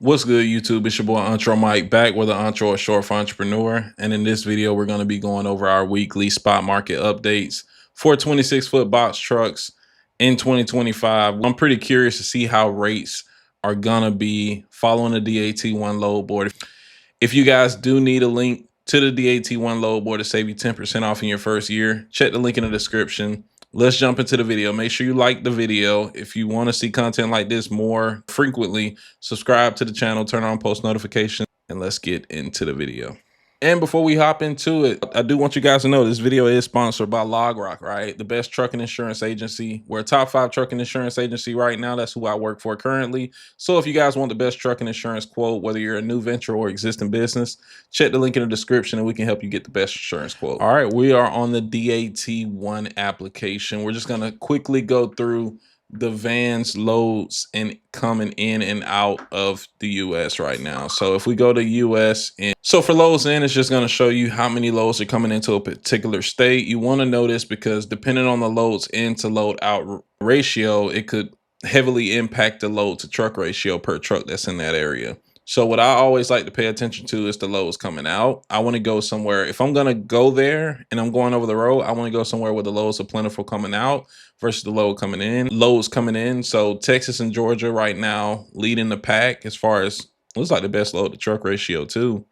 What's good, YouTube? It's your boy Entre Mike back with the Entre or Short for Entrepreneur. And in this video, we're going to be going over our weekly spot market updates for 26-foot box trucks in 2025. I'm pretty curious to see how rates are going to be following the DAT1 load board. If you guys do need a link to the DAT1 load board to save you 10% off in your first year, check the link in the description. Let's jump into the video. Make sure you like the video. If you want to see content like this more frequently, subscribe to the channel, turn on post notifications, and let's get into the video. And before we hop into it, I do want you guys to know this video is sponsored by LogRock, right? The best trucking insurance agency. We're a top 5 trucking insurance agency right now. That's who I work for currently. So if you guys want the best trucking insurance quote, whether you're a new venture or existing business, check the link in the description and we can help you get the best insurance quote. All right, we are on the DAT1 application. We're just going to quickly go through the vans, loads, and coming in and out of the US right now. So if we go to US, and so for loads in, it's just going to show you how many loads are coming into a particular state. You want to know this because depending on the loads in to load out ratio, it could heavily impact the load to truck ratio per truck that's in that area. So what I always like to pay attention to is the loads coming out. I want to go somewhere, if I'm going to go there and I'm going over the road, I want to go somewhere where the loads are plentiful coming out versus the load coming in. Loads coming in. So Texas and Georgia right now leading the pack as far as, looks like the best load to truck ratio too.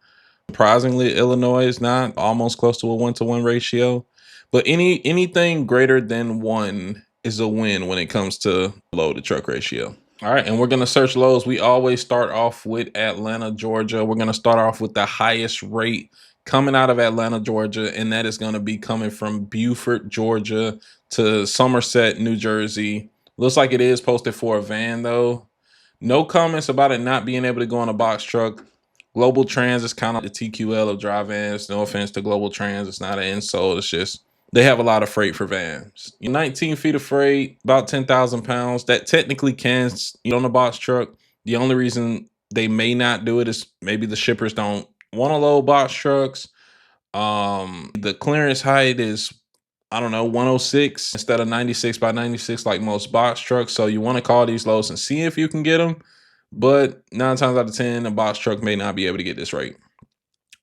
Surprisingly, Illinois is not, almost close to a 1-to-1 ratio. But anything greater than 1 is a win when it comes to load to truck ratio. All right, and we're going to search loads. We always start off with Atlanta, Georgia. We're going to start off with the highest rate coming out of Atlanta, Georgia, and that is going to be coming from Beaufort, Georgia to Somerset, New Jersey. Looks like it is posted for a van, though. No comments about it not being able to go on a box truck. Global Trans is kind of the TQL of dry vans. No offense to Global Trans. It's not an insult. It's just they have a lot of freight for vans. 19 feet of freight, about 10,000 pounds. That technically can eat on a box truck. The only reason they may not do it is maybe the shippers don't want to load box trucks. The clearance height is, I don't know, 106 instead of 96 by 96 like most box trucks. So you want to call these loads and see if you can get them. But 9 times out of 10, a box truck may not be able to get this rate.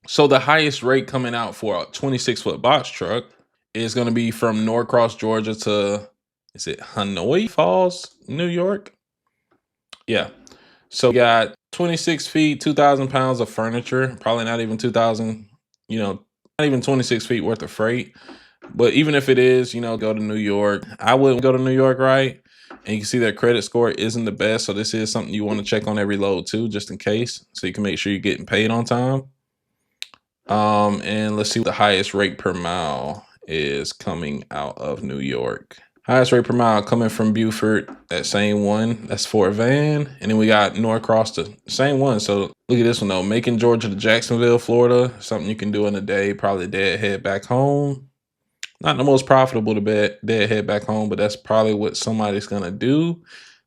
So the highest rate coming out for a 26-foot box truck is going to be from Norcross, Georgia to, is it Hanoi Falls, New York? Yeah. So we got 26 feet, 2,000 pounds of furniture, probably not even 2,000, not even 26 feet worth of freight. But even if it is, go to New York. I wouldn't go to New York, right? And you can see their credit score isn't the best. So this is something you want to check on every load too, just in case. So you can make sure you're getting paid on time. And let's see what the highest rate per mile is coming out of New York. Highest rate per mile coming from Beaufort, that same one. That's for a van. And then we got Norcross, the same one. So look at this one though. Macon, Georgia to Jacksonville, Florida. Something you can do in a day, probably deadhead back home. Not the most profitable to deadhead back home, but that's probably what somebody's gonna do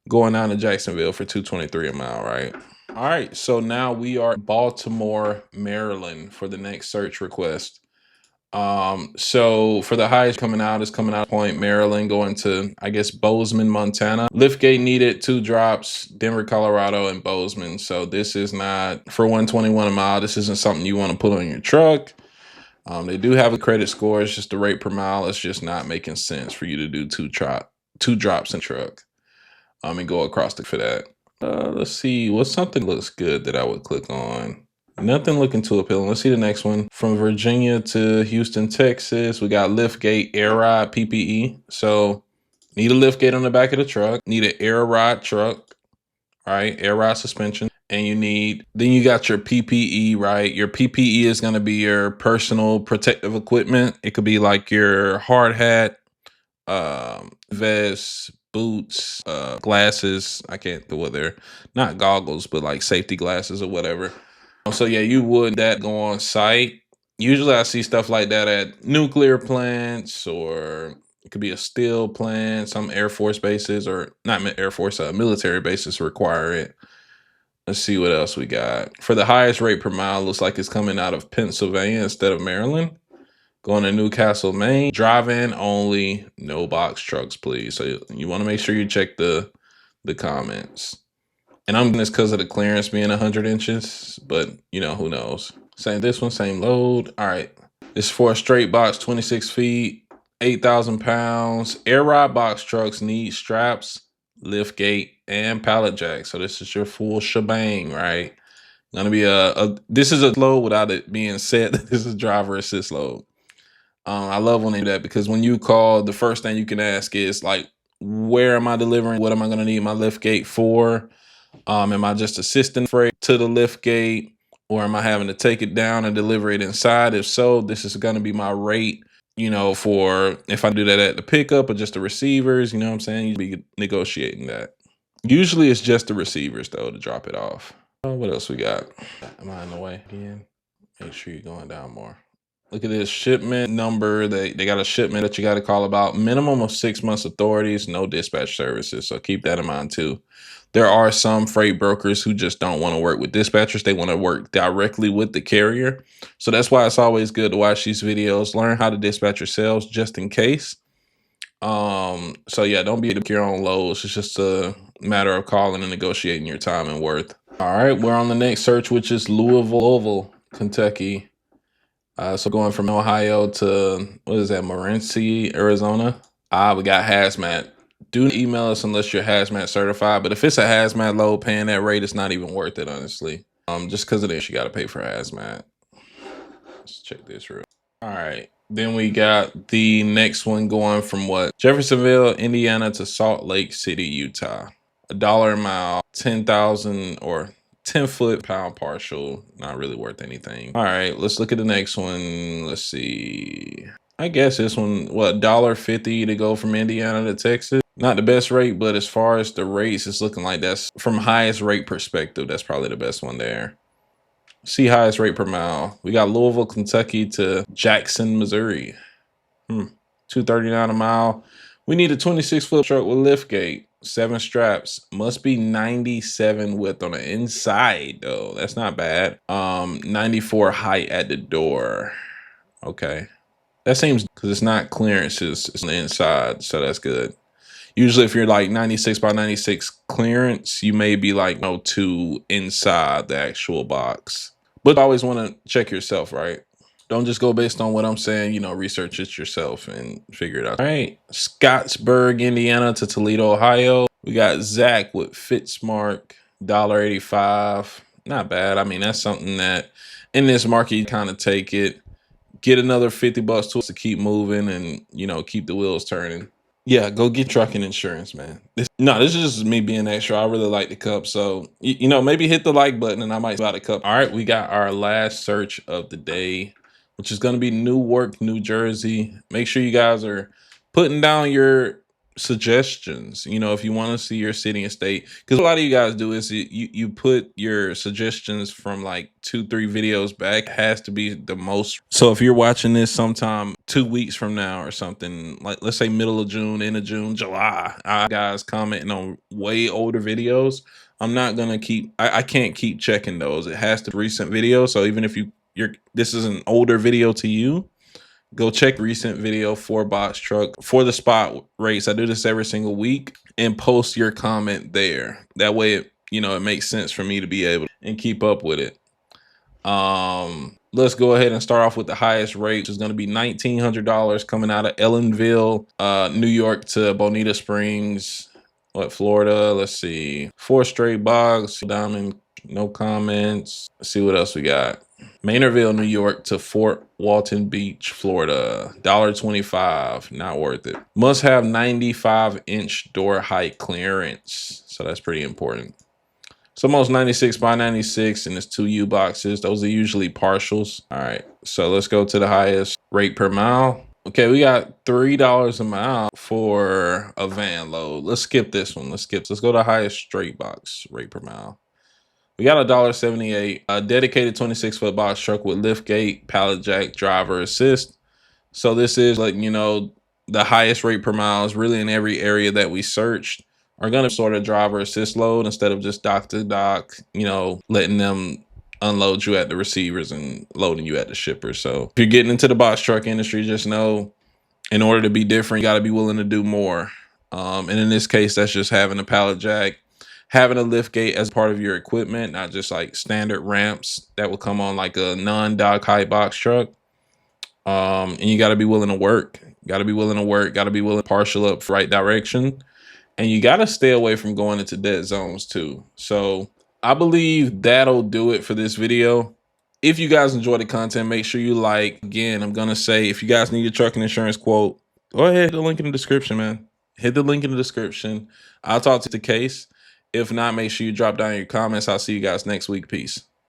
going down to Jacksonville for $223 a mile, right? All right, so now we are in Baltimore, Maryland for the next search request. So for the highest coming out is coming out of Point, Maryland, going to, I guess, Bozeman, Montana. Liftgate needed 2 drops, Denver, Colorado, and Bozeman. So this is not for 121 a mile. This isn't something you want to put on your truck. They do have a credit score. It's just the rate per mile. It's just not making sense for you to do two drops in truck. And go across for that. Let's see. What's something looks good that I would click on? Nothing looking too appealing. Let's see the next one. From Virginia to Houston, Texas, we got liftgate air ride PPE. So need a liftgate on the back of the truck. Need an air ride truck, right? Air ride suspension. And then you got your PPE, right? Your PPE is going to be your personal protective equipment. It could be like your hard hat, vest, boots, glasses. I can't do what they're not goggles, but like safety glasses or whatever. So yeah, you would that go on site. Usually I see stuff like that at nuclear plants, or it could be a steel plant. Some Air Force bases, or not Air Force, military bases require it. Let's see what else we got. For the highest rate per mile, looks like it's coming out of Pennsylvania instead of Maryland. Going to Newcastle, Maine. Drive-in only, no box trucks, please. So you want to make sure you check the comments. And I'm doing this because of the clearance being 100 inches, but you know, who knows? Same this one, same load. All right. This is for a straight box, 26 feet, 8,000 pounds. Air ride box trucks need straps, lift gate, and pallet jack. So this is your full shebang, right? Gonna be this is a load without it being said that this is driver assist load. I love when they do that because when you call, the first thing you can ask is like, where am I delivering? What am I gonna need my lift gate for? Am I just assisting freight to the lift gate, or am I having to take it down and deliver it inside? If so, this is gonna be my rate, you know, for if I do that at the pickup or just the receivers, you know what I'm saying? You'd be negotiating that. Usually it's just the receivers though to drop it off. What else we got? Am I in the way again? Make sure you're going down more. Look at this shipment number. They got a shipment that you got to call about. Minimum of 6 months authorities, no dispatch services. So keep that in mind too. There are some freight brokers who just don't want to work with dispatchers. They want to work directly with the carrier. So that's why it's always good to watch these videos, learn how to dispatch yourselves just in case. So yeah, don't be able to make your own loads. It's just a matter of calling and negotiating your time and worth. All right, we're on the next search, which is Louisville, Kentucky. So going from Ohio to, what is that, Morenci, Arizona? We got hazmat. Do email us unless you're hazmat certified. But if it's a hazmat load, paying that rate, it's not even worth it, honestly. Just because of this, you got to pay for hazmat. Let's check this real. All right. Then we got the next one going from what? Jeffersonville, Indiana to Salt Lake City, Utah. $1 a mile, 10,000 or 10-foot pound partial. Not really worth anything. All right, let's look at the next one. Let's see. I guess this one, what, $1.50 to go from Indiana to Texas? Not the best rate, but as far as the rates, it's looking like that's from highest rate perspective. That's probably the best one there. See highest rate per mile. We got Louisville, Kentucky to Jackson, Missouri. $2.39 a mile. We need a 26-foot truck with lift gate, 7 straps. Must be 97 width on the inside though. That's not bad. 94 height at the door. Okay. That seems, because it's not clearance, it's on the inside, so that's good. Usually if you're like 96 by 96 clearance, you may be like, no, 2 inside the actual box. But always want to check yourself, right? Don't just go based on what I'm saying, you know, research it yourself and figure it out. All right, Scottsburg, Indiana to Toledo, Ohio. We got Zach with Fitzmark, $1.85. Not bad. I mean, that's something that in this market, you kind of take it, get another $50 to keep moving and, you know, keep the wheels turning. Yeah, go get trucking insurance, man. This is just me being extra. I really like the cup. So, you know, maybe hit the like button and I might buy the cup. All right, we got our last search of the day, which is going to be Newark, New Jersey. Make sure you guys are putting down your suggestions, you know, if you want to see your city and state, because a lot of you guys do is you put your suggestions from like 2-3 videos back. It has to be the most. So if you're watching this sometime 2 weeks from now or something, like let's say middle of June, end of June, July, guys commenting on way older videos, I'm not gonna keep, I can't keep checking those. It has to be recent video. So even if this is an older video to you, go check recent video for box truck for the spot rates. I do this every single week and post your comment there. That way, it makes sense for me to be able and keep up with it. Let's go ahead and start off with the highest rate, which is going to be $1,900 coming out of Ellenville, New York to Bonita Springs, Florida. Let's see, 4 straight box, diamond, no comments. Let's see what else we got. Maynardville, New York to Fort Walton Beach, Florida, $1.25, not worth it. Must have 95-inch door height clearance, so that's pretty important. It's almost 96 by 96, and it's 2 U boxes. Those are usually partials. All right, so let's go to the highest rate per mile. Okay, we got $3 a mile for a van load. Let's skip this one. Let's go to the highest straight box rate per mile. We got $1.78, a dedicated 26-foot box truck with lift gate, pallet jack, driver assist. So this is like, the highest rate per mile is really in every area that we searched are going to sort of driver assist load instead of just dock to dock, letting them unload you at the receivers and loading you at the shipper. So if you're getting into the box truck industry, just know in order to be different, you got to be willing to do more. And in this case, that's just having a pallet jack, having a lift gate as part of your equipment, not just like standard ramps that will come on like a non-dock height box truck. And you got to be willing to work. Got to be willing to work. Got to be willing to partial up for right direction. And you got to stay away from going into dead zones too. So I believe that'll do it for this video. If you guys enjoy the content, make sure you like. Again, I'm going to say, if you guys need a trucking insurance quote, go ahead, hit the link in the description, man. Hit the link in the description. I'll talk to the case. If not, make sure you drop down your comments. I'll see you guys next week. Peace.